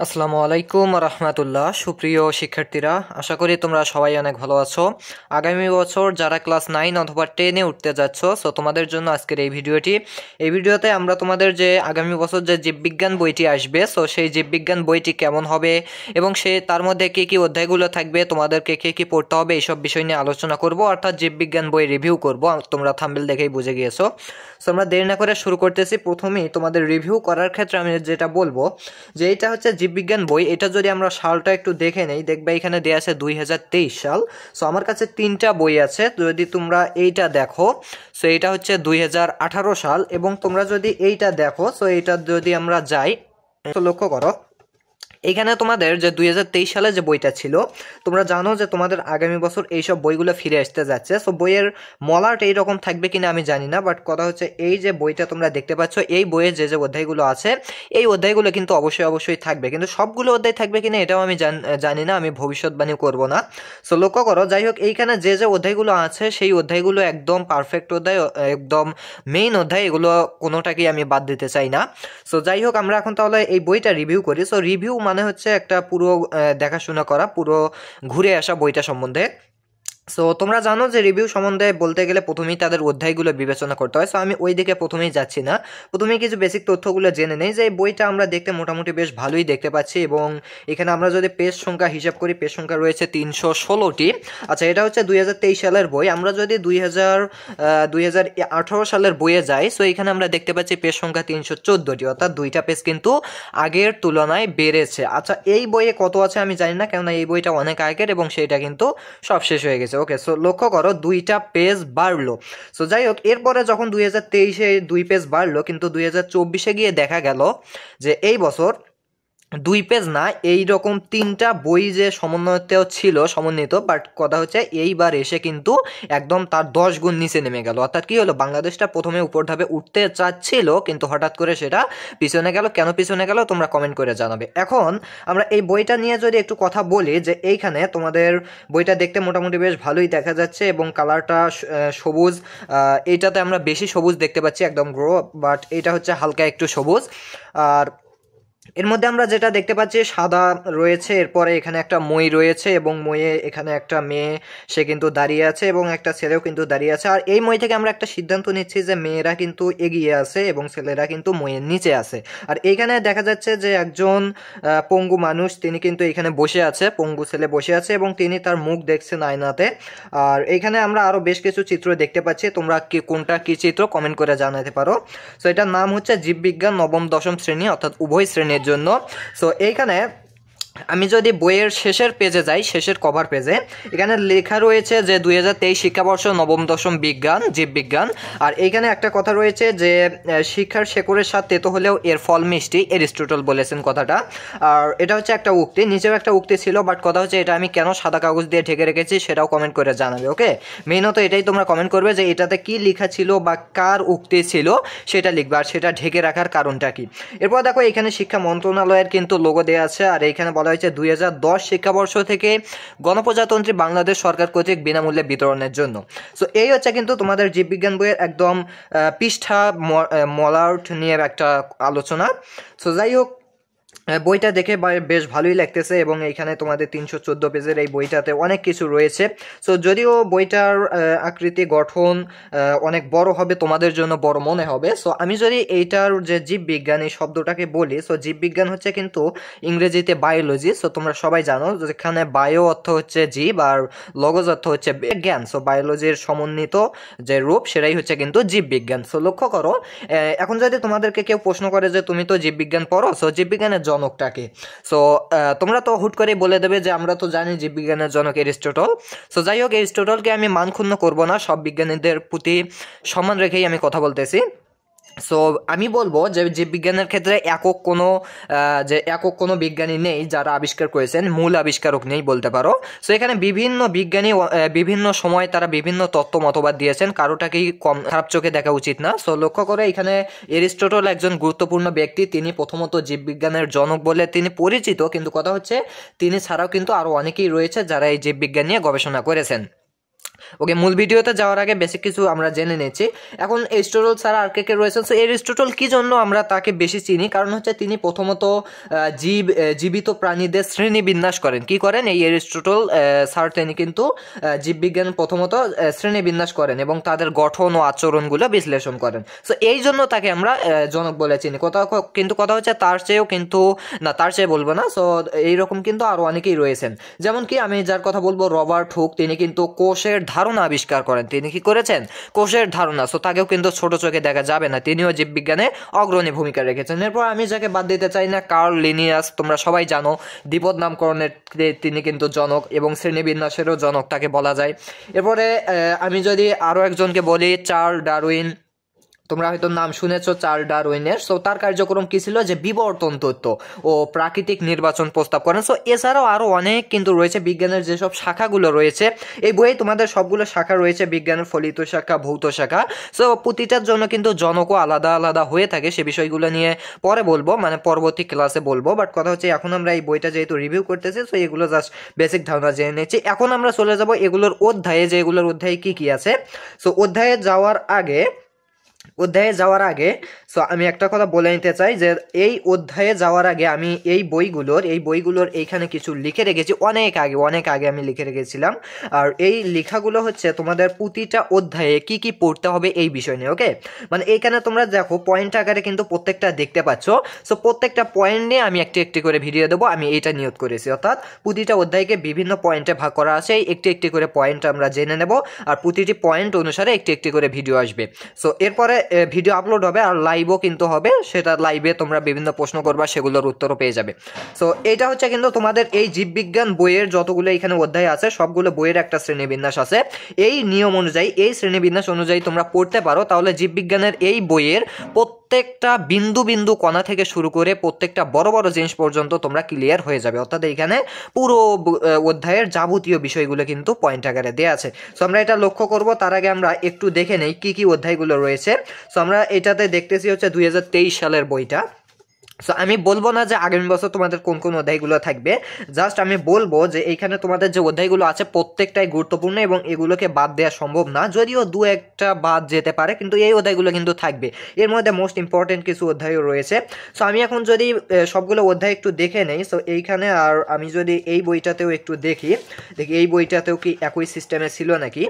আসসালামু আলাইকুম রহমতুল্লাহ। সুপ্রিয় শিক্ষার্থীরা, আশা করি তোমরা সবাই অনেক ভালো আছো। আগামী বছর যারা ক্লাস 9 অথবা 10-এ উঠতে যাচ্ছ, সো তোমাদের জন্য আজকের এই ভিডিওটি। এই ভিডিওতে আমরা তোমাদের যে আগামী বছর যে জীববিজ্ঞান বইটি আসবে, সো সেই জীববিজ্ঞান বইটি কেমন হবে এবং তার মধ্যে কী কী অধ্যায়গুলো থাকবে, তোমাদেরকে কী পড়তে হবে, এইসব বিষয় নিয়ে আলোচনা করব, অর্থাৎ জীববিজ্ঞান বই রিভিউ করব। তোমরা থাম্বনেল দেখেই বুঝে গিয়েছো। সো আমরা দেরি না করে শুরু করতেছি। প্রথমেই তোমাদের রিভিউ করার ক্ষেত্রে আমি যেটা বলবো যে এটা হচ্ছে জীববিজ্ঞান বই। এটা যদি আমরা সালটা একটু দেখে নেই, দেখবে এখানে দেওয়া আছে 2023 সাল। সো আমার কাছে 3টা বই আছে। যদি তোমরা এইটা দেখো, সো এটা হচ্ছে 2018 সাল, এবং তোমরা যদি এইটা দেখো, সো এইটা যদি আমরা যাই, তো লক্ষ্য করো এখানে তোমাদের যে 2023 সালে যে বইটা ছিল, তোমরা জানো যে তোমাদের আগামী বছর এইসব বইগুলো ফিরে আসতে যাচ্ছে। সো বইয়ের মলাট এইরকম থাকবে কিনা আমি জানি না, বাট কথা হচ্ছে এই যে বইটা তোমরা দেখতে পাচ্ছ, এই বইয়ে যে যে অধ্যায়গুলো আছে, এই অধ্যায়গুলো কিন্তু অবশ্যই থাকবে, কিন্তু সবগুলো অধ্যায় থাকবে কিনা এটাও আমি জানি না, আমি ভবিষ্যৎবাণী করব না। সো লক্ষ্য করো, যাই হোক এইখানে যে যে অধ্যায়গুলো আছে সেই অধ্যায়গুলো একদম পারফেক্ট অধ্যায়, একদম মেইন অধ্যায়, এগুলো কোনোটাকেই আমি বাদ দিতে চাই না। সো যাই হোক, আমরা এখন তাহলে এই বইটা রিভিউ করি। সো রিভিউ মানে হচ্ছে একটা পুরো দেখাশোনা করা, পুরো ঘুরে আসা বইটা সম্বন্ধে। সো তোমরা জানো যে রিভিউ সম্বন্ধে বলতে গেলে প্রথমেই তাদের অধ্যায়গুলো বিবেচনা করতে হয়। সো আমি ওই দিকে প্রথমেই যাচ্ছি না, প্রথমেই কিছু বেসিক তথ্যগুলো জেনে নেই। যে এই বইটা আমরা দেখতে মোটামুটি বেশ ভালোই দেখতে পাচ্ছি, এবং এখানে আমরা যদি পেজ সংখ্যা হিসাব করি, পেজ সংখ্যা রয়েছে 316টি। আচ্ছা, এটা হচ্ছে 2023 সালের বই। আমরা যদি 2018 সালের বইয়ে যাই, সো এখানে আমরা দেখতে পাচ্ছি পেজ সংখ্যা 314টি, অর্থাৎ 2টা পেজ কিন্তু আগের তুলনায় বেড়েছে। আচ্ছা, এই বইয়ে কত আছে আমি জানি না, কেননা এই বইটা অনেক আগের এবং সেইটা কিন্তু সব শেষ হয়ে গেছে। ওকে, সো লক্ষ্য করো 2টা পেজ বাড়লো। সো যাই হোক, এরপরে যখন 2023-এ 2 পেজ বাড়লো, কিন্তু 2024-এ গিয়ে দেখা গেল যে এই বছর 2 পেজ না, এইরকম 3টা বই যে সমন্বিত, বাট কথা হচ্ছে এইবার এসে কিন্তু একদম তার 10 গুণ নিচে নেমে গেল। অর্থাৎ কি হলো, বাংলাদেশটা প্রথমে উপর ধাপে উঠতে চাচ্ছিল, কিন্তু হঠাৎ করে সেটা পিছনে গেল। কেন পিছনে গেল তোমরা কমেন্ট করে জানাবে। এখন আমরা এই বইটা নিয়ে যদি একটু কথা বলি, যে এইখানে তোমাদের বইটা দেখতে মোটামুটি বেশ ভালোই দেখা যাচ্ছে, এবং কালারটা সবুজ। এইটাতে আমরা বেশি সবুজ দেখতে পাচ্ছি, একদম গ্রো, বাট এটা হচ্ছে হালকা একটু সবুজ। আর এর মধ্যে আমরা যেটা দেখতে পাচ্ছি, সাদা রয়েছে, এরপরে এখানে একটা মই রয়েছে, এবং মইয়ে এখানে একটা মেয়ে সে কিন্তু দাঁড়িয়ে আছে, এবং একটা ছেলেও কিন্তু দাঁড়িয়ে আছে। আর এই মই থেকে আমরা একটা সিদ্ধান্ত নিচ্ছি যে মেয়েরা কিন্তু এগিয়ে আছে এবং ছেলেরা কিন্তু মইয়ের নিচে আছে। আর এইখানে দেখা যাচ্ছে যে একজন পঙ্গু মানুষ, তিনি কিন্তু এখানে বসে আছে, পঙ্গু ছেলে বসে আছে, এবং তিনি তার মুখ দেখছেন আয়নাতে। আর এইখানে আমরা আরও বেশ কিছু চিত্র দেখতে পাচ্ছি। তোমরা কোনটা কি চিত্র কমেন্ট করে জানাতে পারো। সো এটার নাম হচ্ছে জীববিজ্ঞান নবম দশম শ্রেণী, অর্থাৎ উভয় শ্রেণীর জন্য। সো এইখানে আমি যদি বইয়ের শেষের পেজে যাই, শেষের কভার পেজে, এখানে লেখা রয়েছে যে 2023 শিক্ষাবর্ষ নবম দশম বিজ্ঞান, জীববিজ্ঞান। আর এইখানে একটা কথা রয়েছে যে শিক্ষার শেকড়ের স্বাদ তেতো হলেও এর ফল মিষ্টি, এরিস্টটল বলেছেন কথাটা। আর এটা হচ্ছে একটা উক্তি, নিচেও একটা উক্তি ছিল, বাট কথা হচ্ছে এটা আমি কেন সাদা কাগজ দিয়ে ঢেকে রেখেছি সেটাও কমেন্ট করে জানাবে। ওকে, মেইনত এটাই তোমরা কমেন্ট করবে যে এটাতে কি লেখা ছিল বা কার উক্তি ছিল সেটা লিখবে, আর সেটা ঢেকে রাখার কারণটা কি। এরপর দেখো, এখানে শিক্ষা মন্ত্রণালয়ের কিন্তু লোগো দেওয়া আছে, আর এইখানে বলা হয়েছে 2010 শিক্ষাবর্ষ থেকে গণপ্রজাতন্ত্রী বাংলাদেশ সরকার কর্তৃক বিনামূল্যে বিতরণের জন্য। সো এই হচ্ছে কিন্তু তোমাদের জীববিজ্ঞান বইয়ের একদম পৃষ্ঠা মলাট নিয়ে একটা আলোচনা। সো যাই হোক, বইটা দেখে বেশ ভালোই লাগতেছে, এবং এইখানে তোমাদের 314 পেজের এই বইটাতে অনেক কিছু রয়েছে। সো যদিও বইটার আকৃতি গঠন অনেক বড় হবে, তোমাদের জন্য বড় মনে হবে। সো আমি যদি এইটার যে জীববিজ্ঞান এই শব্দটাকে বলি, সো জীববিজ্ঞান হচ্ছে কিন্তু ইংরেজিতে বায়োলজি। সো তোমরা সবাই জানো যেখানে বায়ো অর্থ হচ্ছে জীব, আর লগজ অর্থ হচ্ছে জ্ঞান। সো বায়োলজির সমন্বিত যে রূপ, সেটাই হচ্ছে কিন্তু জীববিজ্ঞান। সো লক্ষ্য করো, এখন যদি তোমাদেরকে কেউ প্রশ্ন করে যে তুমি তো জীববিজ্ঞান পড়ো, সো জীববিজ্ঞানের জনকটাকে, সো তোমরা তো হুট করেই বলে দেবে যে আমরা তো জানি জীববিজ্ঞানের জনক এরিস্টটল। সো যাই হোক, এরিস্টটলকে আমি মানক্ষুণ্ণ করব না, সব বিজ্ঞানীদের প্রতি সম্মান রেখেই আমি কথা বলতেছি। সো আমি বলবো যে জীববিজ্ঞানের ক্ষেত্রে একক কোনো বিজ্ঞানী নেই যারা আবিষ্কার করেছেন, মূল আবিষ্কারক নেই বলতে পারো। সো এখানে বিভিন্ন বিজ্ঞানী বিভিন্ন সময় তারা বিভিন্ন তত্ত্ব মতবাদ দিয়েছেন, কারোটাকেই কম খারাপ চোখে দেখা উচিত না। সো লক্ষ্য করে, এখানে এরিস্টটল একজন গুরুত্বপূর্ণ ব্যক্তি, তিনি প্রথমত জীববিজ্ঞানের জনক বলে তিনি পরিচিত, কিন্তু কথা হচ্ছে তিনি ছাড়াও কিন্তু আরও অনেকেই রয়েছে যারা এই জীববিজ্ঞান নিয়ে গবেষণা করেছেন। ওকে, মূল ভিডিওতে যাওয়ার আগে বেসিক কিছু আমরা জেনে নিচ্ছি। এখন এরিস্টটল ছাড়া আর কে রয়েছেন? সো এরিস্টটল কি জন্য আমরা তাকে বেশি চিনি? কারণ হচ্ছে তিনি প্রথমত জীবিত প্রাণীদের শ্রেণীবিন্যাস করেন। কি করেন? এই এরিস্টটল স্যার তিনি কিন্তু জীববিজ্ঞান প্রথমত শ্রেণীবিন্যাস করেন এবং তাদের গঠন ও আচরণগুলো বিশ্লেষণ করেন। সো এই জন্য তাকে আমরা জনক বলে চিনি। কথা হচ্ছে তার চেয়েও কিন্তু না, তার চেয়ে বলবো না। সো এইরকম কিন্তু আরও অনেকেই রয়েছেন। যেমন কি আমি যার কথা বলবো, রবার্ট হুক, তিনি কিন্তু কোষের ধারণা আবিষ্কার করেন। তিনি কি করেছেন? কোষের ধারণা। সো তাকেও কিন্তু ছোট চোখে দেখা যাবে না, তিনিও জীববিজ্ঞানে অগ্রণী ভূমিকা রেখেছেন। এরপর আমি যাকে বাদ দিতে চাই না, কার্ল লিনিয়াস, তোমরা সবাই জানো বিপদ নামকরণের তিনি কিন্তু জনক এবং শ্রেণীবিন্যাসেরও জনক তাকে বলা যায়। এরপরে আমি যদি আরও একজনকে বলি, চার্লস ডারউইন, তোমরা হয়তো নাম শুনেছো চার্লস ডারউইনের। সো তার কার্যক্রম কি ছিল? যে বিবর্তন তত্ত্ব ও প্রাকৃতিক নির্বাচন প্রস্তাব করেন। সো এছাড়াও আরও অনেক কিন্তু রয়েছে বিজ্ঞানের যেসব শাখাগুলো রয়েছে, এই বইয়ে তোমাদের সবগুলো শাখা রয়েছে, বিজ্ঞানের ফলিত শাখা, ভৌত শাখা। সো প্রতিটার জন্য কিন্তু জনকও আলাদা আলাদা হয়ে থাকে। সে বিষয়গুলো নিয়ে পরে বলবো, মানে পরবর্তী ক্লাসে বলবো। বাট কথা হচ্ছে এখন আমরা এই বইটা যেহেতু রিভিউ করতেছি, সো এগুলো জাস্ট বেসিক ধারণা জেনে নিচ্ছি। এখন আমরা চলে যাব এগুলোর অধ্যায়ে, যে এগুলোর অধ্যায়ে কি কি আছে। সো অধ্যায়ে যাওয়ার আগে সো আমি একটা কথা বলে নিতে চাই, যে এই অধ্যায়ে যাওয়ার আগে আমি এই বইগুলোর এইখানে কিছু লিখে রেখেছি, অনেক আগে আমি লিখে রেখেছিলাম। আর এই লেখাগুলো হচ্ছে তোমাদের প্রতিটা অধ্যায়ে কি কি পড়তে হবে এই বিষয় নিয়ে। ওকে, মানে এইখানে তোমরা দেখো পয়েন্ট আকারে কিন্তু প্রত্যেকটা দেখতে পাচ্ছ। সো প্রত্যেকটা পয়েন্ট নিয়ে আমি একটি করে ভিডিও দেবো, আমি এইটা নিয়ত করেছি। অর্থাৎ প্রতিটা অধ্যায়কে বিভিন্ন পয়েন্টে ভাগ করা আছে, একটি করে পয়েন্ট আমরা জেনে নেব, আর প্রতিটি পয়েন্ট অনুসারে একটি করে ভিডিও আসবে। সো এরপরে ভিডিও আপলোড হবে, আর লাইভও কিন্তু হবে। সেটা লাইভে তোমরা বিভিন্ন প্রশ্ন করবা, সেগুলোর উত্তরও পেয়ে যাবে। সো এটা হচ্ছে কিন্তু তোমাদের এই জীববিজ্ঞান বইয়ের যতগুলো এখানে অধ্যায় আছে, সবগুলো বইয়ের একটা শ্রেণীবিন্যাস আছে। এই নিয়ম অনুযায়ী, এই শ্রেণীবিন্যাস অনুযায়ী তোমরা পড়তে পারো, তাহলে জীববিজ্ঞানের এই বইয়ের প্রত্যেকটা বিন্দু বিন্দু কণা থেকে শুরু করে প্রত্যেকটা বড় বড় জিনিস পর্যন্ত তোমরা ক্লিয়ার হয়ে যাবে। অর্থাৎ এখানে পুরো অধ্যায়ের যাবতীয় বিষয়গুলো কিন্তু পয়েন্ট আকারে দেওয়া আছে। সো আমরা এটা লক্ষ্য করব। তার আগে আমরা একটু দেখে নেই কি কি অধ্যায়গুলো রয়েছে। সো আমরা এটাতে দেখতেছি হচ্ছে 2023 সালের বইটা। সো আমি বলবো না যে আগামী বছর তোমাদের কোন কোন অধ্যায়গুলো থাকবে, জাস্ট আমি বলবো যে এইখানে তোমাদের যে অধ্যায়গুলো আছে প্রত্যেকটাই গুরুত্বপূর্ণ এবং এগুলোকে বাদ দেওয়া সম্ভব না, যদিও দু একটা বাদ যেতে পারে, কিন্তু এই অধ্যায়গুলো কিন্তু থাকবে। এর মধ্যে মোস্ট ইম্পর্টেন্ট কিছু অধ্যায়ও রয়েছে। সো আমি এখন যদি সবগুলো অধ্যায় একটু দেখে নেই, সো এইখানে, আর আমি যদি এই বইটাতেও একটু দেখি এই বইটাতেও কি একই সিস্টেমে ছিল নাকি।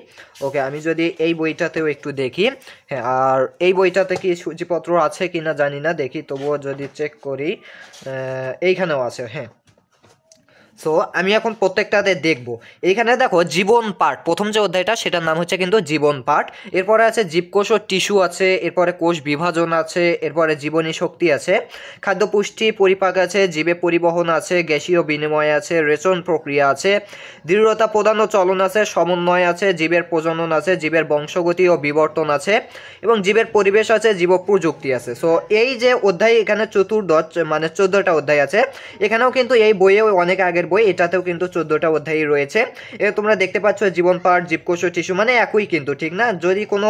ওকে, আমি যদি এই বইটাতেও একটু দেখি, হ্যাঁ, আর এই বইটাতে কি সূচিপত্র আছে কিনা জানি না, দেখি তবুও যদি চেক করি, এইখানেও আছে, হ্যাঁ। সো আমি এখন প্রত্যেকটাতে দেখবো। এইখানে দেখো জীবন পাঠ, প্রথম যে অধ্যায়টা সেটার নাম হচ্ছে কিন্তু জীবন পাঠ। এরপরে আছে জীবকোষ ও টিস্যু আছে, এরপরে কোষ বিভাজন আছে, এরপরে জীবনী শক্তি আছে, খাদ্য পুষ্টি পরিপাক আছে, জীবে পরিবহন আছে, গ্যাসীয় বিনিময় আছে, রেচন প্রক্রিয়া আছে, দৃঢ়তা প্রদান ও চলন আছে, সমন্বয় আছে, জীবের প্রজনন আছে, জীবের বংশগতি ও বিবর্তন আছে, এবং জীবের পরিবেশ আছে, জীব প্রযুক্তি আছে। সো এই যে অধ্যায় এখানে চতুর্দশ, মানে 14টা অধ্যায় আছে। এখানেও কিন্তু এই বইয়ে অনেক আগের বই, এটাতেও কিন্তু 14টা অধ্যায় রয়েছে। তোমরা দেখতে পাচ্ছ জীবন পাঠ, জীবকোষ ও টিস্যু, মানে একই কিন্তু, ঠিক না? যদি কোনো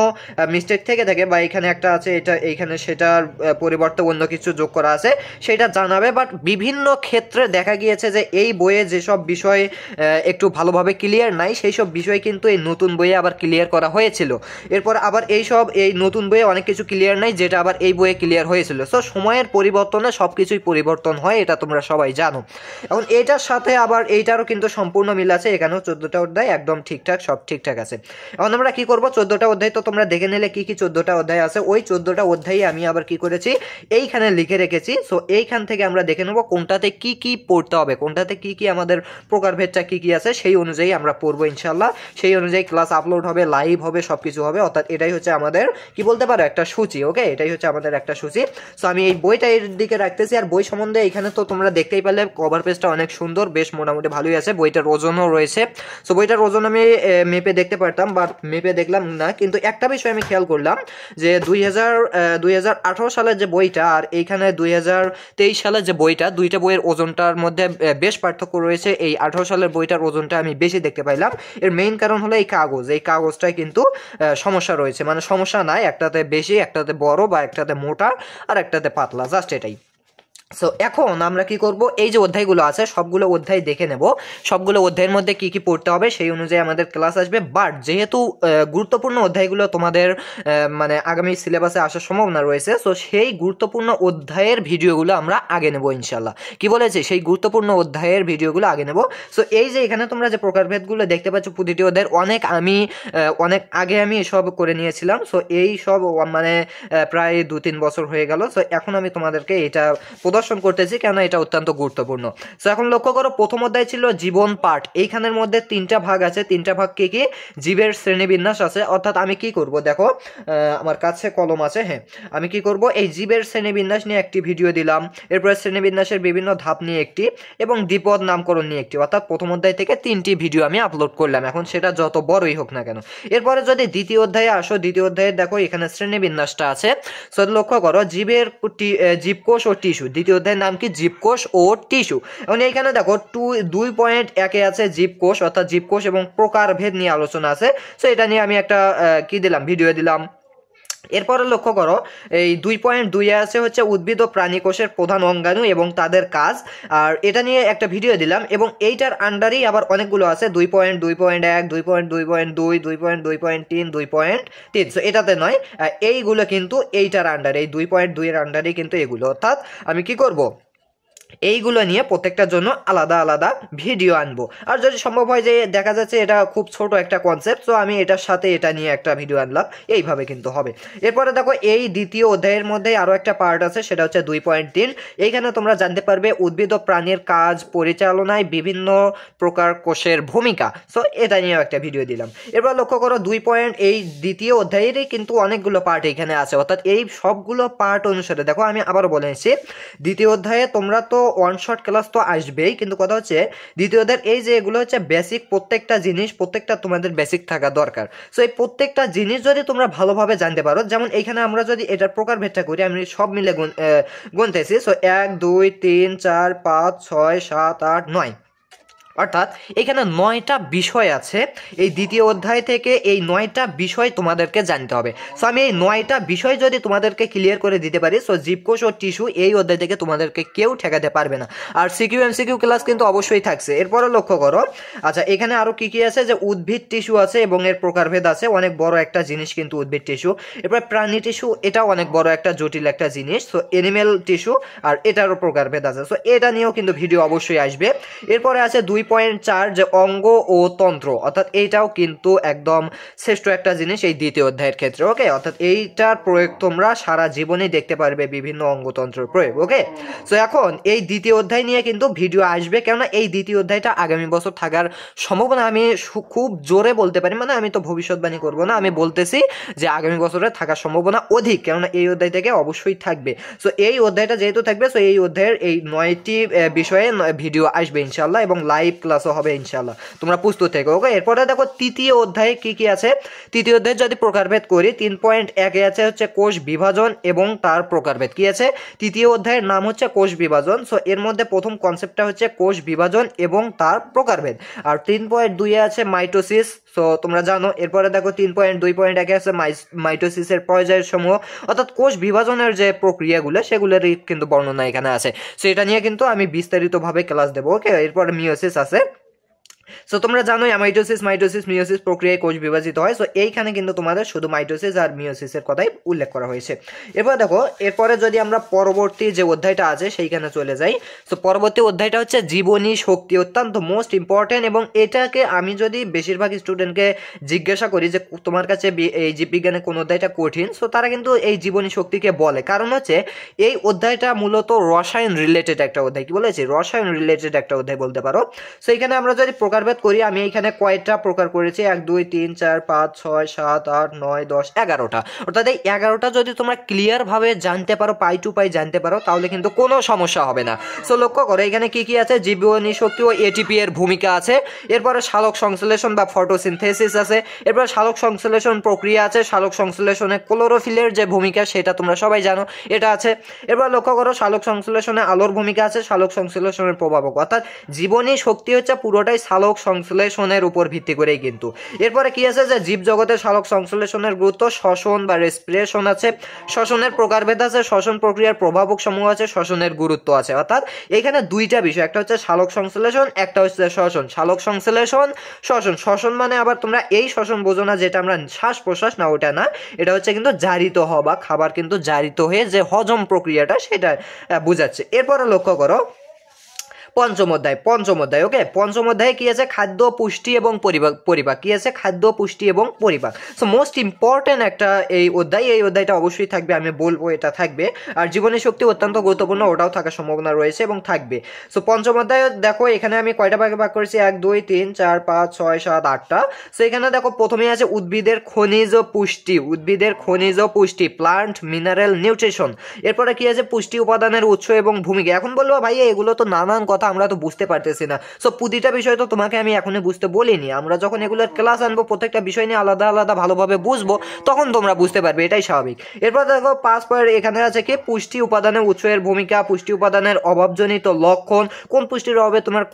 মিস্টেক থেকে থাকে বা এখানে একটা আছে, এটা এইখানে সেটার পরিবর্তে অন্য কিছু যোগ করা আছে, সেটা জানাবে। বাট বিভিন্ন ক্ষেত্রে দেখা গিয়েছে যে এই বইয়ে যেসব বিষয় একটু ভালোভাবে ক্লিয়ার নাই, সেই সব বিষয় কিন্তু এই নতুন বইয়ে আবার ক্লিয়ার করা হয়েছিল। এরপর আবার এই নতুন বইয়ে অনেক কিছু ক্লিয়ার নাই, যেটা আবার এই বইয়ে ক্লিয়ার হয়েছিল। সো সময়ের পরিবর্তনে সব কিছুই পরিবর্তন হয়, এটা তোমরা সবাই জানো। এখন এইটার সাথে আবার এইটারও কিন্তু সম্পূর্ণ মিল আছে, এখানেও 14টা অধ্যায় একদম ঠিকঠাক, সব ঠিকঠাক আছে। এখন আমরা কি করব, 14টা অধ্যায় তো তোমরা দেখে নিলে কি কি 14টা অধ্যায় আছে। ওই 14টা অধ্যায়ে আমি আবার কি করেছি, এইখানে লিখে রেখেছি। সো এইখান থেকে আমরা দেখে নেব কোনটাতে কি কি পড়তে হবে, কোনটাতে কি কি আমাদের প্রকারভেদটা কি কি আছে, সেই অনুযায়ী আমরা পড়বো ইনশাল্লাহ। সেই অনুযায়ী ক্লাস আপলোড হবে, লাইভ হবে, সব কিছু হবে। অর্থাৎ এটাই হচ্ছে আমাদের কি বলতে পারো একটা সূচি। ওকে, এটাই হচ্ছে আমাদের একটা সূচি। সো আমি এই বইটা এর দিকে রাখতেছি। আর বই সম্বন্ধে এখানে তো তোমরা দেখতেই পেলে কভার পেজটা অনেক সুন্দর, বেশ মোটামুটি ভালোই আছে। বইটার ওজনও রয়েছে। সো বইটার ওজন আমি মেপে দেখতে পারতাম, বাট মেপে দেখলাম না। কিন্তু একটা বিষয় আমি খেয়াল করলাম যে 2018 সালের যে বইটা আর এইখানে 2023 সালের যে বইটা, দুইটা বইয়ের ওজনটার মধ্যে বেশ পার্থক্য রয়েছে। এই 18 সালের বইটার ওজনটা আমি বেশি দেখতে পাইলাম। এর মেইন কারণ হলো এই কাগজটায় কিন্তু সমস্যা রয়েছে, মানে সমস্যা নাই, একটাতে বেশি, একটাতে বড়, বা একটাতে মোটা আর একটাতে পাতলা, জাস্ট এটাই। সো এখন আমরা কি করব, এই যে অধ্যায়গুলো আছে সবগুলো অধ্যায় দেখে নেব, সবগুলো অধ্যায়ের মধ্যে কি কি পড়তে হবে সেই অনুযায়ী আমাদের ক্লাস আসবে। বাট যেহেতু গুরুত্বপূর্ণ অধ্যায়গুলো তোমাদের মানে আগামী সিলেবাসে আসার সম্ভাবনা রয়েছে, সো সেই গুরুত্বপূর্ণ অধ্যায়ের ভিডিওগুলো আমরা আগে নেব ইনশাল্লাহ। কি বলেছি, সেই গুরুত্বপূর্ণ অধ্যায়ের ভিডিওগুলো আগে নেব। সো এই যে এখানে তোমরা যে প্রকারভেদগুলো দেখতে পাচ্ছ প্রতিটি অধ্যায়ের অনেক আগে আমি এসব করে নিয়েছিলাম। সো এই সব মানে প্রায় 2-3 বছর হয়ে গেল। সো এখন আমি তোমাদেরকে এটা প্রদর্শন করতেছি, কেন এটা অত্যন্ত গুরুত্বপূর্ণ। সো এখন লক্ষ্য করো, প্রথম অধ্যায় ছিল জীবন পাঠ। এইখানের মধ্যে 3টা ভাগ আছে। 3টা ভাগ কি কি? জীবের শ্রেণীবিন্যাস আছে। অর্থাৎ আমি কি করব, দেখো আমার কাছে কলম আছে, হ্যাঁ আমি কি করব, এই জীবের শ্রেণীবিন্যাস নিয়ে একটি ভিডিও দিলাম, এরপরে শ্রেণীবিন্যাসের বিভিন্ন ধাপ নিয়ে একটি, এবং দ্বিপদ নামকরণ নিয়ে একটি। অর্থাৎ প্রথম অধ্যায় থেকে 3টি ভিডিও আমি আপলোড করলাম, এখন সেটা যত বড়ই হোক না কেন। এরপরে যদি দ্বিতীয় অধ্যায়ে আসো, দ্বিতীয় অধ্যায়ে দেখো এখানে শ্রেণীবিন্যাসটা আছে। সো লক্ষ্য করো, জীবকোষ ও টিস্যু, দ্বিতীয় অধ্যায়ের নাম কি? জীবকোষ ও টিস্যু। এবং এইখানে দেখো 2.1 আছে জীবকোষ, অর্থাৎ জীবকোষ এবং প্রকারভেদ নিয়ে আলোচনা আছে। সো এটা নিয়ে আমি একটা কি দিলাম, ভিডিও দিলাম। এরপরে লক্ষ্য করো, এই 2.2 আছে হচ্ছে উদ্ভিদ ও প্রাণী কোষের প্রধান অঙ্গাণু এবং তাদের কাজ, আর এটা নিয়ে একটা ভিডিও দিলাম। এবং এইটার আন্ডারেই আবার অনেকগুলো আছে, 2.2.1, 2.2.2, 2.2.3, 2.3। সো এটাতে নয়, এইগুলো কিন্তু এইটার আন্ডারে, এই 2.2 এর আন্ডারেই কিন্তু এগুলো। অর্থাৎ আমি কি করব, এইগুলো নিয়ে প্রত্যেকটার জন্য আলাদা আলাদা ভিডিও আনবো। আর যদি সম্ভব হয় যে দেখা যাচ্ছে এটা খুব ছোট একটা কনসেপ্ট, তো আমি এটার সাথে এটা নিয়ে একটা ভিডিও আনলাম, এইভাবে কিন্তু হবে। এরপরে দেখো এই দ্বিতীয় অধ্যায়ের মধ্যে আরও একটা পার্ট আছে, সেটা হচ্ছে 2.3। এইখানে তোমরা জানতে পারবে উদ্ভিদ ও প্রাণীর কাজ পরিচালনায় বিভিন্ন প্রকার কোষের ভূমিকা। সো এটা নিয়েও একটা ভিডিও দিলাম। এরপর লক্ষ্য করো এই দ্বিতীয় অধ্যায়েরই কিন্তু অনেকগুলো পার্ট এখানে আছে। অর্থাৎ এই সবগুলো পার্ট অনুসারে দেখো, আমি আবারও বলেছি, দ্বিতীয় অধ্যায়ে তোমরা তো ওয়ান শট ক্লাস তো আসবেই, কিন্তু কথা হচ্ছে দ্বিতীয় অধ্যায়ের এই যে এগুলো হচ্ছে বেসিক, প্রত্যেকটা জিনিস প্রত্যেকটা তোমাদের বেসিক থাকা দরকার। সো এই প্রত্যেকটা জিনিস যদি তোমরা ভালোভাবে জানতে পারো, যেমন এইখানে আমরা যদি এটার প্রকারভেদটা করি, আমি সব মিলে গুনতেছি। সো 1 2 3 4 5 6 7 8 9, অর্থাৎ এখানে 9টা বিষয় আছে। এই দ্বিতীয় অধ্যায় থেকে এই 9টা বিষয় তোমাদেরকে জানতে হবে। সো আমি এই 9টা বিষয় যদি তোমাদেরকে ক্লিয়ার করে দিতে পারি, সো জীবকোষ ও টিস্যু এই অধ্যায় থেকে তোমাদেরকে কেউ ঠেকাতে পারবে না। আর সিকিউ এমসিকিউ ক্লাস কিন্তু অবশ্যই থাকছে। এরপরে লক্ষ্য করো, আচ্ছা এখানে আরও কি কি আছে, যে উদ্ভিদ টিস্যু আছে এবং এর প্রকারভেদ আছে, অনেক বড় একটা জিনিস কিন্তু উদ্ভিদ টিস্যু। এরপর প্রাণী টিস্যু, এটাও অনেক বড় একটা জটিল একটা জিনিস। সো এনিম্যাল টিস্যু, আর এটারও প্রকারভেদ আছে। সো এটা নিয়েও কিন্তু ভিডিও অবশ্যই আসবে। এরপরে আছে 2.4, যে অঙ্গ ও তন্ত্র, অর্থাৎ এইটাও কিন্তু একদম শ্রেষ্ঠ একটা জিনিস এই দ্বিতীয় অধ্যায়ের ক্ষেত্রে। ওকে, অর্থাৎ এইটার প্রয়োগ তোমরা সারা জীবনে দেখতে পারবে, বিভিন্ন অঙ্গতন্ত্রের প্রয়োগ। ওকে, সো এখন এই দ্বিতীয় অধ্যায় নিয়ে কিন্তু ভিডিও আসবে, কেননা এই দ্বিতীয় অধ্যায়টা আগামী বছর থাকার সম্ভাবনা আমি খুব জোরে বলতে পারি, মানে আমি তো ভবিষ্যৎবাণী করবো না, আমি বলতেছি যে আগামী বছরে থাকার সম্ভাবনা অধিক, কেননা এই অধ্যায় থেকে অবশ্যই থাকবে। সো এই অধ্যায়টা যেহেতু থাকবে, সো এই অধ্যায়ের এই 9টি বিষয়ে ভিডিও আসবে ইনশাল্লাহ, এবং লাইভ ক্লাসও হবে ইনশাল্লাহ, তোমরা প্রস্তুত থেকো। ওকে, এরপরে দেখো তৃতীয় অধ্যায়ে কি কি আছে। তৃতীয় অধ্যায়ে যদি প্রকারভেদ করি, 3.1 আছে হচ্ছে কোষ বিভাজন এবং তার প্রকারভেদ। কি আছে? তৃতীয় অধ্যায়ের নাম হচ্ছে কোষ বিভাজন। সো এর মধ্যে প্রথম কনসেপ্টটা হচ্ছে কোষ বিভাজন এবং তার প্রকারভেদ। আর 3.2 আছে মাইটোসিস, সো তোমরা জানো। এরপরে দেখো 3.2.1 আছে মাইটোসিসের পর্যায় সমূহ, অর্থাৎ কোষ বিভাজনের যে প্রক্রিয়াগুলো সেগুলোরই কিন্তু বর্ণনা এখানে আছে। সো এটা নিয়ে কিন্তু আমি বিস্তারিতভাবে ক্লাস দেবো। ওকে, এরপরে মিওসিস আছে। সো তোমরা জানোই মাইটোসিস মিওসিস প্রক্রিয়ায় কোষ বিভাজিত হয়। সো এইখানে কিন্তু তোমাদের শুধু মাইটোসিস আর মিওসিসের কথাই উল্লেখ করা হয়েছে। এরপর দেখো, এরপরে যদি আমরা পরবর্তী যে অধ্যায়টা আছে সেইখানে চলে যাই। সো পরবর্তী অধ্যায়টা হচ্ছে জীবনী শক্তি, অত্যন্ত মোস্ট ইম্পর্টেন্ট। এবং এটাকে আমি যদি বেশিরভাগ স্টুডেন্টকে জিজ্ঞাসা করি যে তোমার কাছে এই জীববিজ্ঞানের কোন অধ্যায়টা কঠিন, সো তারা কিন্তু এই জীবনী শক্তিকে বলে। কারণ হচ্ছে এই অধ্যায়টা মূলত রসায়ন রিলেটেড একটা অধ্যায়। কি বলেছি? রসায়ন রিলেটেড একটা অধ্যায় বলতে পারো। সো এখানে আমরা যদি প্রকারভেদ করি, আমি এখানে কয়টা প্রকার করেছি, 1 2 3 4 5 6 7 8 9 10 11টা। অর্থাৎ এই 11টা যদি তোমরা ক্লিয়ার ভাবে জানতে পারো, পাই টু পাই জানতে পারো, তাহলে কিন্তু কোনো সমস্যা হবে না। সো লক্ষ্য করো এখানে কি কি আছে, জীবনী শক্তি ও এটিপি এর ভূমিকা আছে। এরপরে সালোক সংশ্লেষণ বা ফটোসিনথেসিস আছে। এরপরে সালোক সংশ্লেষণ প্রক্রিয়া আছে। সালোক সংশ্লেষণে ক্লোরোফিলের যে ভূমিকা সেটা তোমরা সবাই জানো, এটা আছে। এরপর লক্ষ্য করো সালোক সংশ্লেষণে আলোর ভূমিকা আছে। সালোক সংশ্লেষণের প্রভাবক, অর্থাৎ জীবনী শক্তি হচ্ছে পুরোটাই সালোক সালোক সংশ্লেষণের উপর ভিত্তি করেই কিন্তু। এরপরে কি আছে যে জীব জগতের সালোক সংশ্লেষণের গুরুত্ব, শ্বসন বা রেসপিরেশন আছে, শ্বসনের প্রকারভেদ আছে, শ্বসন প্রক্রিয়ার প্রভাবক সমূহ আছে, শ্বসনের গুরুত্ব আছে। অর্থাৎ এখানে দুইটা বিষয়, একটা হচ্ছে সালোক সংশ্লেষণ, একটা হচ্ছে শ্বসন। সালোক সংশ্লেষণ, শ্বসন। শ্বসন মানে আবার তোমরা এই শ্বসন বোঝো না যেটা আমরা শ্বাস প্রশ্বাস, না ওটা না, এটা হচ্ছে কিন্তু জারিত হওয়া, খাবার কিন্তু জারিত হয়ে যে হজম প্রক্রিয়াটা সেটা বোঝাচ্ছে। এরপরে লক্ষ্য করো পঞ্চম অধ্যায় ওকে। পঞ্চম অধ্যায়ে কি আছে, খাদ্য পুষ্টি এবং পরিপাক কি আছে, খাদ্য পুষ্টি এবং পরিপাক। সো মোস্ট ইম্পর্টেন্ট একটা এই অধ্যায়টা অবশ্যই থাকবে, আমি বলবো এটা থাকবে। আর জীবনী শক্তি অত্যন্ত গুরুত্বপূর্ণ, ওটাও থাকার সম্ভাবনা রয়েছে এবং থাকবে। সো পঞ্চম অধ্যায় দেখো এখানে আমি কয়টা ভাগে ভাগ করেছি, 1 2 3 4 5 6 7 8টা। সো এখানে দেখো প্রথমেই আছে উদ্ভিদের খনিজ পুষ্টি, প্লান্ট মিনারেল নিউট্রিশন। এরপরে কি আছে, পুষ্টি উপাদানের উৎস এবং ভূমিকা। এখন বলবো ভাই এগুলো তো নানান কথা, আমরা তো বুঝতে পারতেছি না। সো প্রতিটা বিষয় তো তোমাকে আমি এখনই বুঝতে বলিনি, আমরা যখন এগুলোর ক্লাস আনবো প্রত্যেকটা বিষয় নিয়ে আলাদা আলাদা ভালোভাবে বুঝবো, তখন তোমরা বুঝতে পারবে, এটাই স্বাভাবিক। এরপর দেখো 5 পয়েন্ট এখানে আছে কি, পুষ্টি উপাদানের উৎস এর ভূমিকা, পুষ্টি উপাদানের অভাবজনিত লক্ষণ, কোন পুষ্টির অভাবে তোমার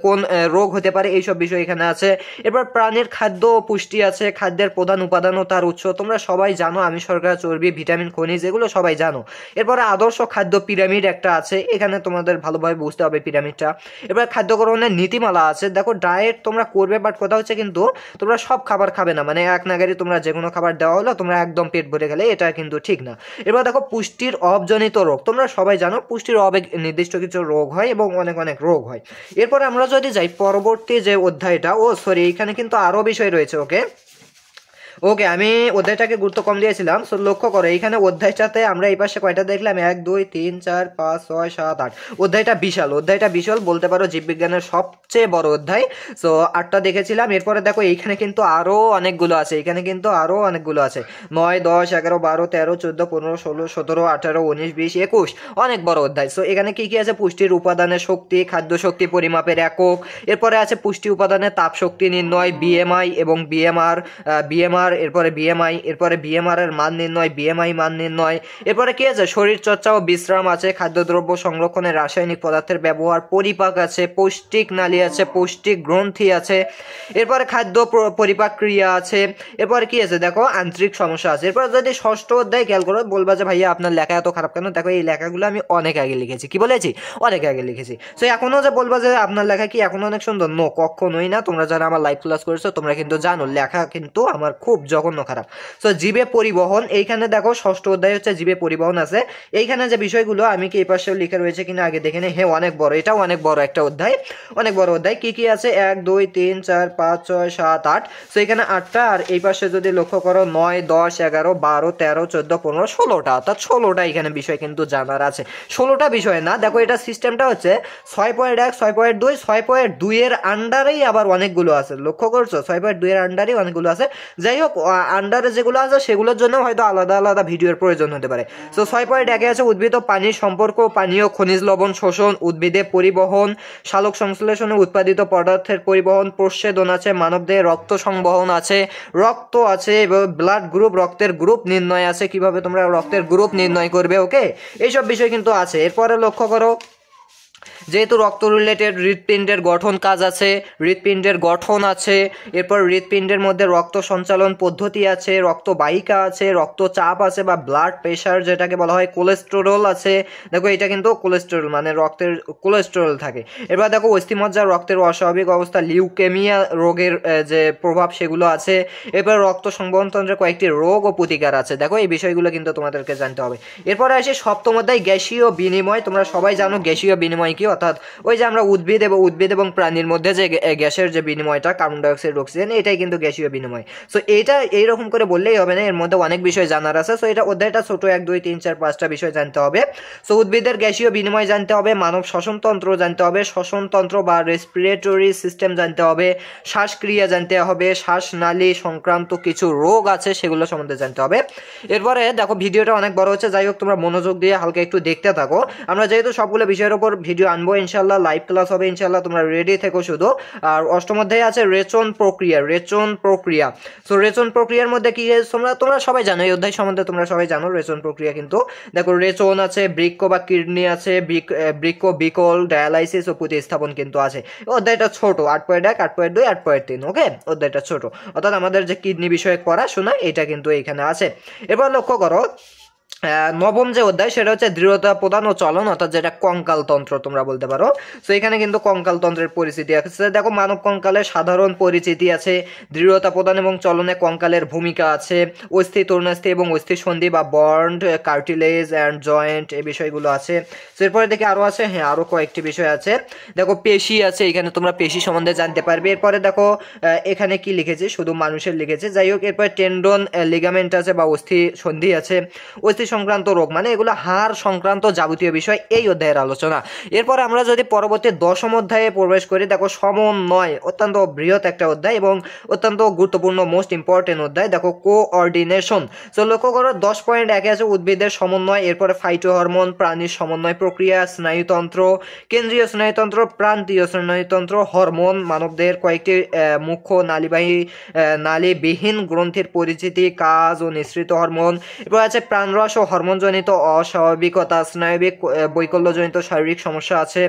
কোন রোগ হতে পারে, এইসব বিষয় এখানে আছে। এরপর প্রাণীর খাদ্য পুষ্টি আছে, খাদ্যের প্রধান উপাদান ও তার উৎস, তোমরা সবাই জানো, আমি শর্করা, চর্বি, ভিটামিন, খনিজ, এগুলো সবাই জানো। এরপরে আদর্শ খাদ্য পিরামিড একটা আছে, এখানে তোমাদের ভালোভাবে বুঝতে হবে পিরামিডটা। এবার খাদ্য গ্রহণের নীতিমালা আছে। দেখো ডায়েট তোমরা করবে, বাট কথা হচ্ছে কিন্তু তোমরা সব খাবার খাবে না, মানে এক নাগারে তোমরা যে কোনো খাবার দেওয়া হলো তোমরা একদম পেট ভরে গেলে, এটা কিন্তু ঠিক না। এবার দেখো পুষ্টির অভাবজনিত রোগ, তোমরা সবাই জানো পুষ্টির অভাবে নির্দিষ্ট কিছু রোগ হয় এবং অনেক অনেক রোগ হয়। এরপরে আমরা যদি যাই পরবর্তী যে অধ্যায়টা, এখানে কিন্তু আরো বিষয় রয়েছে। ওকে আমি অধ্যায়টাকে গুরুত্ব কম দিয়েছিলাম। সো লক্ষ্য করো এইখানে অধ্যায়টাতে আমরা এই পাশে কয়টা দেখলাম, 1 2 3 4 5 6 7 8। অধ্যায়টা বিশাল বলতে পারো, জীববিজ্ঞানের সবচেয়ে বড় অধ্যায়। সো 8টা দেখেছিলাম। এরপরে দেখো এইখানে কিন্তু আরো অনেকগুলো আছে, 9 10 11 12 13 14 15 16 17 18 19 20 21, অনেক বড় অধ্যায়। সো এখানে কি কি আছে, পুষ্টির উপাদানের শক্তি, খাদ্য শক্তি পরিমাপের একক। এরপরে আছে পুষ্টি উপাদানের তাপ শক্তি নির্ণয়, বিএমআই এবং বিএমআর, এরপরে বিএমআর এর মান নির্ণয়, বিএমআই মান নির্ণয়। এরপরে কি আছে, শরীর চর্চা ও বিশ্রাম আছে, খাদ্যদ্রব্য সংরক্ষণে রাসায়নিক পদার্থের ব্যবহার, পরিপাক আছে, পৌষ্টিক নালী আছে, পৌষ্টিক গ্রন্থি আছে। এরপরে খাদ্য পরিপাক ক্রিয়া আছে। এরপরে কি আছে, দেখো আন্তরিক সমস্যা আছে। এরপরে যদি ষষ্ঠ অধ্যায় খেয়াল করো, বলবা যে ভাইয়া আপনার লেখা এত খারাপ কেন? দেখো এই লেখাগুলো আমি অনেক আগে লিখেছি, কি বলেছি, অনেক আগে লিখেছি। সো এখনো যে বলবা যে আপনার লেখা কি এখনো অনেক সুন্দর, নো, কখনোই না। তোমরা যারা আমার লাইভ ক্লাস করেছো তোমরা কিন্তু জানো লেখা কিন্তু আমার খুব জঘন্য খারাপ। সো জীবে পরিবহন, এইখানে দেখো ষষ্ঠ অধ্যায় হচ্ছে জীবে পরিবহন আছে। এইখানে যে বিষয়গুলো আমি কি এই পাশেও লিখে রয়েছে কিনা আগে দেখে নে। হ্যাঁ অনেক বড়, এটাও অনেক বড় একটা অধ্যায়, অনেক বড় অধ্যায়। কি কি আছে, 1 2 3 4 5 6 7 8। সো এখানে 8টা, আর এই পাশে যদি লক্ষ্য করো 9 10 11 12 13 14 15 16টা, অর্থাৎ 16টা এখানে বিষয় কিন্তু জানার আছে। 16টা বিষয় না, দেখো এটা সিস্টেমটা হচ্ছে 6.1 6.2 6.2 এর আন্ডারেই আবার অনেকগুলো আছে, লক্ষ্য করছো, 6.2 এর আন্ডারেই অনেকগুলো আছে। যাই হোক আন্ডারে যেগুলো আছে সেগুলোর জন্য হয়তো আলাদা আলাদা ভিডিওর প্রয়োজন হতে পারে। সো 6.1 আছে উদ্ভিদ ও পানির সম্পর্ক, পানীয় খনিজ লবণ শোষণ, উদ্ভিদে পরিবহন, সালোক সংশ্লেষণে উৎপাদিত পদার্থের পরিবহন, প্রচ্ছেদন আছে, মানবদেহে রক্ত সংবহন আছে, রক্ত আছে এবং ব্লাড গ্রুপ, রক্তের গ্রুপ নির্ণয় আছে, কিভাবে তোমরা রক্তের গ্রুপ নির্ণয় করবে, ওকে, এইসব বিষয় কিন্তু আছে। এরপরে লক্ষ্য করো যেহেতু রক্ত রিলেটেড হৃৎপিণ্ডের গঠন কাজ আছে, হৃৎপিণ্ডের গঠন আছে। এরপর হৃৎপিণ্ডের মধ্যে রক্ত সঞ্চালন পদ্ধতি আছে, রক্তবাহিকা আছে, রক্তচাপ আছে বা ব্লাড প্রেশার যেটাকে বলা হয়, কোলেস্টেরল আছে। দেখো এটা কিন্তু কোলেস্টেরল মানে রক্তের কোলেস্টেরল থাকে। এবার দেখো অস্থিমজ্জার রক্তের অস্বাভাবিক অবস্থা, লিউকেমিয়া রোগের যে প্রভাব সেগুলো আছে। এরপর রক্ত সংবহনতন্ত্রের কয়েকটি রোগ ও প্রতিকার আছে। দেখো এই বিষয়গুলো কিন্তু তোমাদেরকে জানতে হবে। এরপরে আসে সপ্তম অধ্যায় গ্যাসীয় বিনিময়। তোমরা সবাই জানো গ্যাসীয় বিনিময় কি, অর্থাৎ ওই যে আমরা উদ্ভিদ এবং প্রাণীর মধ্যে যে গ্যাসের যে বিনিময়টা, কার্বন ডাইঅক্সাইড অক্সিজেন, এটাই কিন্তু গ্যাসীয় বিনিময়। সো এটা এইরকম করে বললেই হবে না, এর মধ্যে অনেক বিষয় জানার আছে। সো এটা অধ্যায়টা ছোট, 1 2 3 4 5টা বিষয় জানতে হবে। সো উদ্ভিদের গ্যাসীয় বিনিময় জানতে হবে, মানব শ্বসনতন্ত্র জানতে হবে, শ্বসনতন্ত্র বা রেসপিরেটরি সিস্টেম জানতে হবে, শ্বাসক্রিয়া জানতে হবে, শ্বাসনালী সংক্রান্ত কিছু রোগ আছে সেগুলো সম্বন্ধে জানতে হবে। এরপরে দেখো ভিডিওটা অনেক বড় হচ্ছে, যাই হোক তোমরা মনোযোগ দিয়ে হালকা একটু দেখতে থাকো। আমরা যেহেতু সবগুলো বিষয়ের উপর ভিডিও ভিডিও আনবো ইনশাল্লাহ, লাইভ ক্লাস হবে ইনশাল্লাহ, তোমরা রেডি থেকো শুধু। আর অষ্টম অধ্যায়ে আছে রেচন প্রক্রিয়া, রেচন প্রক্রিয়া। সো রেচন প্রক্রিয়ার মধ্যে কি তোমরা সবাই জানো, এই অধ্যায় সম্বন্ধে তোমরা সবাই জানো রেচন প্রক্রিয়া। কিন্তু দেখো রেচন আছে, বৃক্ক বা কিডনি আছে, বৃক্ক বিকল, ডায়ালাইসিস ও প্রতিস্থাপন কিন্তু আছে। অধ্যায়টা ছোট, 8.1, 8.2, 8.3, ওকে, অধ্যায়টা ছোট, অর্থাৎ আমাদের যে কিডনি বিষয়ক পড়াশোনা এটা কিন্তু এখানে আছে। এবার লক্ষ্য করো নবম যে অধ্যায় সেটা হচ্ছে দৃঢ়তা প্রদান ও চলন, অর্থাৎ যেটা কঙ্কাল তন্ত্র তোমরা বলতে পারো। তো এখানে কিন্তু কঙ্কাল তন্ত্রের পরিচিতি আছে। দেখো মানব কঙ্কালের সাধারণ পরিচিতি আছে, দৃঢ়তা প্রদান এবং চলনে কঙ্কালের ভূমিকা আছে, অস্থি তরুণাস্থি এবং অস্থি সন্ধি বা বন্ড, কার্টিলেজ অ্যান্ড জয়েন্ট, এই বিষয়গুলো আছে। তো এরপরে দেখি আরো আছে, হ্যাঁ আরো কয়েকটি বিষয় আছে। দেখো পেশি আছে, এখানে তোমরা পেশি সম্বন্ধে জানতে পারবে। এরপরে দেখো এখানে কি লিখেছে, শুধু মানুষের লিখেছে, যাই হোক। এরপরে টেন্ডন, লিগামেন্ট আছে বা অস্থি সন্ধি আছে, অস্থি সংক্রান্ত রোগ, মানে এগুলো হাড় সংক্রান্ত যাবতীয় বিষয় এই অধ্যায়ের আলোচনা। এরপর আমরা যদি পরবর্তী দশম অধ্যায়ে প্রবেশ করি, দেখো সমন্বয়, অত্যন্ত বৃহৎ একটা অধ্যায় এবং অত্যন্ত গুরুত্বপূর্ণ, মোস্ট ইম্পর্টেন্ট অধ্যায়। দেখো কোঅর্ডিনেশন। তো লক্ষ্য করো 10.1 আছে উদ্ভিদের সমন্বয়, এরপরে ফাইটো হরমোন, প্রাণীর সমন্বয় প্রক্রিয়া, স্নায়ুতন্ত্র, কেন্দ্রীয় স্নায়ুতন্ত্র, প্রান্তীয় স্নায়ুতন্ত্র, হরমোন, মানবদেহের কয়েকটি মুখ্য নালীবিহীন গ্রন্থির পরিচিতি, কাজ ও নিঃসৃত হরমোন। এরপর আছে প্রাণরস ও হরমোনজনিত অস্বাভাবিকতা, স্নায়বিক বৈকল্যজনিত শারীরিক সমস্যা আছে,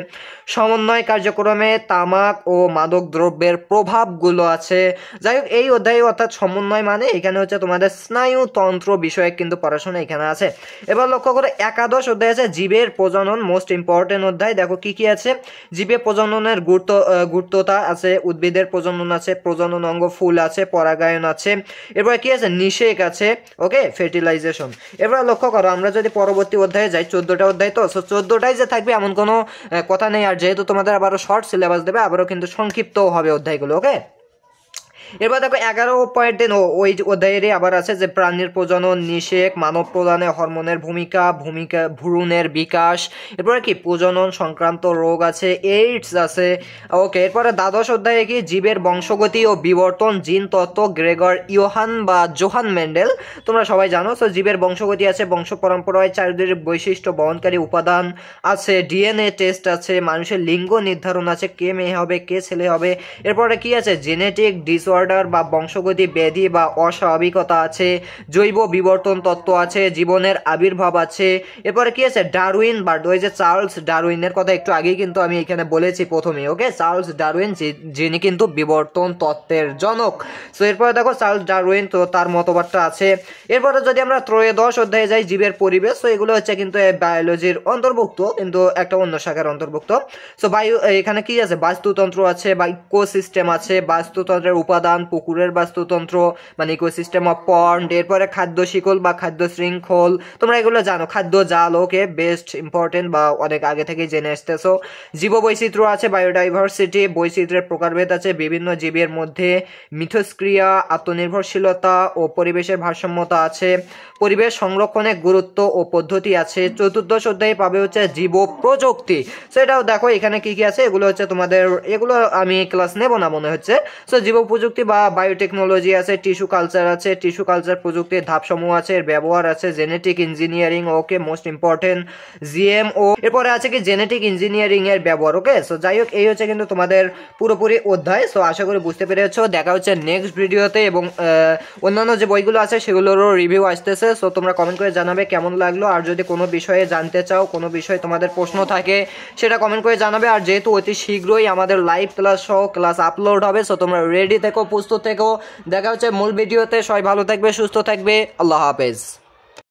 সমন্বয় কার্যক্রমে তামাক ও মাদক দ্রব্যের প্রভাবগুলো আছে। যাই হোক এই অধ্যায়ে অর্থাৎ সমন্বয় মানে এখানে হচ্ছে তোমাদের স্নায়ুতন্ত্র বিষয়ে কিন্তু পড়াশোনা এখানে আছে। এবার লক্ষ্য করে একাদশ অধ্যায় আছে জীবের প্রজনন, মোস্ট ইম্পর্টেন্ট অধ্যায়। দেখো কি কি আছে, জীবে প্রজননের গুরুত্বতা আছে, উদ্ভিদের প্রজনন আছে, প্রজনন অঙ্গ ফুল আছে, পরাগায়ন আছে, এরপর কি আছে নিষেক আছে, ওকে, ফের্টিলাইজেশন। এবার লক্ষ্য করো আমরা যদি পরবর্তী অধ্যায়ে যাই, 14টা অধ্যায়, তো 14টাই যে থাকবে এমন কোনো কথা নেই। আর যেহেতু তোমাদের আবারও শর্ট সিলেবাস দেবে, আবারও কিন্তু সংক্ষিপ্ত হবে অধ্যায়গুলো, ওকে। এরপর দেখো 11.3 ওই অধ্যায়েরই আবার আছে যে প্রাণীর প্রজনন, নিষেক, মানব প্রদানে হরমোনের ভূমিকা, ভ্রূণের বিকাশ, এরপরে কি প্রজনন সংক্রান্ত রোগ আছে, এইডস আছে, ওকে। এরপরে দ্বাদশ অধ্যায়ে কি জীবের বংশগতি ও বিবর্তন, জিন তত্ত্ব, গ্রেগর জোহান মেন্ডেল, তোমরা সবাই জানো। তো জীবের বংশগতি আছে, বংশ পরম্পরায় চারিদিক বৈশিষ্ট্য বহনকারী উপাদান আছে, ডিএনএ টেস্ট আছে, মানুষের লিঙ্গ নির্ধারণ আছে, কে মেয়ে হবে কে ছেলে হবে। এরপরে কি আছে জেনেটিক ডিসঅর্ডার বা বংশগতি ব্যাধি বা অস্বাভাবিকতা আছে, জৈব বিবর্তন তত্ত্ব আছে, জীবনের আবির্ভাব আছে। এরপরে কি আছে ডারউইন বা ওই যে চার্লস ডারউইনের কথা একটু আগেই কিন্তু আমি এখানে বলেছি প্রথমে, ওকে, চার্লস ডারউইন যিনি কিন্তু বিবর্তন তত্ত্বের জনক। সো এরপরে দেখো চার্লস ডারউইন, তো তার মতবাদটা আছে। এরপরে যদি আমরা ত্রয়োদশ অধ্যায়ে যাই জীবের পরিবেশ, তো এগুলো হচ্ছে কিন্তু বায়োলজির অন্তর্ভুক্ত, কিন্তু একটা অন্য শাখার অন্তর্ভুক্ত। সো এখানে কি আছে বাস্তুতন্ত্র আছে বা ইকোসিস্টেম আছে, বাস্তুতন্ত্রের উপাদান, পুকুরের বাস্তুতন্ত্র মানে ইকোসিস্টেম অফ পন্ড, এরপরে খাদ্য শিকল বা খাদ্য শৃঙ্খল, তোমরা এগুলো জানো, খাদ্য জাল, ওকে, বেস্ট ইম্পর্টেন্ট বা অনেক আগে থেকেই জেনে আসতেছো। জীববৈচিত্র্য আছে, বায়োডাইভার্সিটি, বৈচিত্র্যের প্রকারভেদ আছে, বিভিন্ন জীবের মধ্যে মিথস্ক্রিয়া, আত্মনির্ভরশীলতা ও পরিবেশের ভারসাম্যতা আছে, পরিবেশ সংরক্ষণের গুরুত্ব ও পদ্ধতি আছে। চতুর্দশ অধ্যায়ে পাবে হচ্ছে জীব প্রযুক্তি, সেটাও দেখো এখানে কি কি আছে, এগুলো হচ্ছে তোমাদের, এগুলো আমি ক্লাস নেব না মনে হচ্ছে। সো জীব প্রযুক্তি বা বায়োটেকনোলজি আছে, টিস্যু কালচার আছে, টিস্যু কালচার প্রযুক্তির ধাপসমূহ আছে, এর ব্যবহার আছে, জেনেটিক ইঞ্জিনিয়ারিং, ওকে, মোস্ট ইম্পর্টেন্ট, জিএমও। এরপরে আছে কি জেনেটিক ইঞ্জিনিয়ারিং এর ব্যবহার, ওকে। সো যাই হোক এই হচ্ছে কিন্তু তোমাদের পুরোপুরি অধ্যায়। সো আশা করি বুঝতে পেরেছো। দেখা হচ্ছে নেক্সট ভিডিওতে, এবং অন্যান্য যে বইগুলো আছে সেগুলোরও রিভিউ আসতেছে। সো তোমরা কমেন্ট করে জানাবে কেমন লাগলো, আর যদি কোনো বিষয়ে জানতে চাও, কোনো বিষয়ে তোমাদের প্রশ্ন থাকে সেটা কমেন্ট করে জানাবে। আর যেহেতু অতি শীঘ্রই আমাদের লাইভ ক্লাস সহ ক্লাস আপলোড হবে, সো তোমরা রেডি থেকো, প্রস্তুত থেকো। দেখা হচ্ছে মূল ভিডিওতে। সবাই ভালো থাকবে, সুস্থ থাকবে, আল্লাহ হাফেজ।